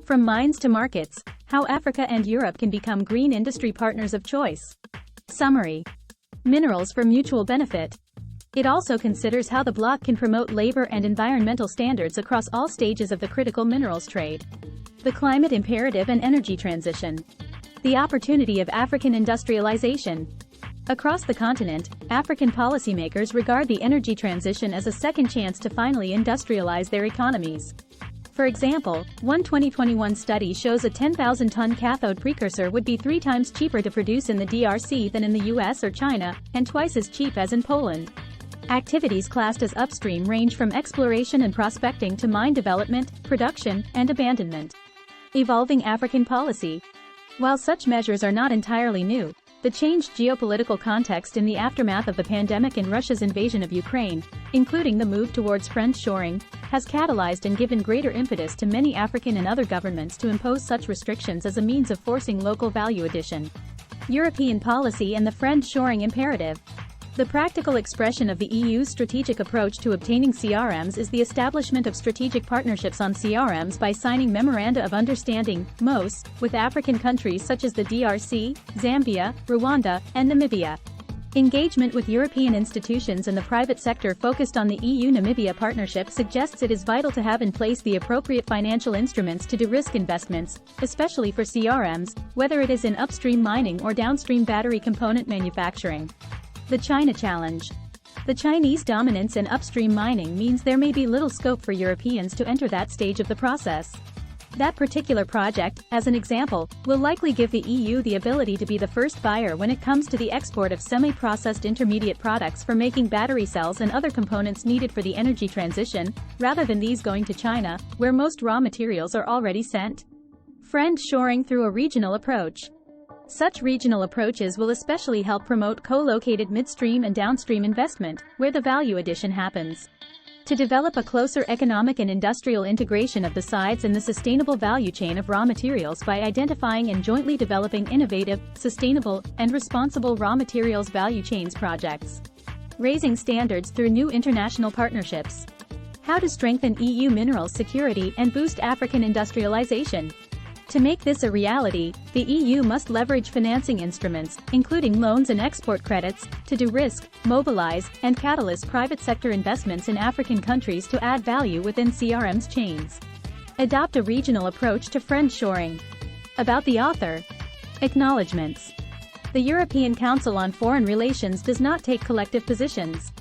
From mines to markets, how Africa and Europe can become green industry partners of choice. Summary. Minerals for mutual benefit. It also considers how the bloc can promote labor and environmental standards across all stages of the critical minerals trade. The climate imperative and energy transition. The opportunity of African industrialization. Across the continent, African policymakers regard the energy transition as a second chance to finally industrialize their economies. For example, one 2021 study shows a 10,000-ton cathode precursor would be 3 times cheaper to produce in the DRC than in the US or China, and twice as cheap as in Poland. Activities classed as upstream range from exploration and prospecting to mine development, production, and abandonment. Evolving African policy. While such measures are not entirely new, the changed geopolitical context in the aftermath of the pandemic and Russia's invasion of Ukraine, including the move towards friendshoring, has catalyzed and given greater impetus to many African and other governments to impose such restrictions as a means of forcing local value addition. European policy and the friendshoring imperative. The practical expression of the EU's strategic approach to obtaining CRMs is the establishment of strategic partnerships on CRMs by signing Memoranda of Understanding, MOUs, with African countries such as the DRC, Zambia, Rwanda, and Namibia. Engagement with European institutions and the private sector focused on the EU-Namibia partnership suggests it is vital to have in place the appropriate financial instruments to de-risk investments, especially for CRMs, whether it is in upstream mining or downstream battery component manufacturing. The China Challenge. The Chinese dominance in upstream mining means there may be little scope for Europeans to enter that stage of the process. That particular project, as an example, will likely give the EU the ability to be the first buyer when it comes to the export of semi-processed intermediate products for making battery cells and other components needed for the energy transition, rather than these going to China, where most raw materials are already sent. Friendshoring through a regional approach. Such regional approaches will especially help promote co-located midstream and downstream investment, where the value addition happens. To develop a closer economic and industrial integration of the sides and the sustainable value chain of raw materials by identifying and jointly developing innovative, sustainable, and responsible raw materials value chains projects. Raising standards through new international partnerships. How to strengthen EU minerals security and boost African industrialization. To make this a reality, the EU must leverage financing instruments, including loans and export credits, to de-risk, mobilize, and catalyze private sector investments in African countries to add value within CRM's chains. Adopt a regional approach to friendshoring. About the author. Acknowledgements. The European Council on Foreign Relations does not take collective positions.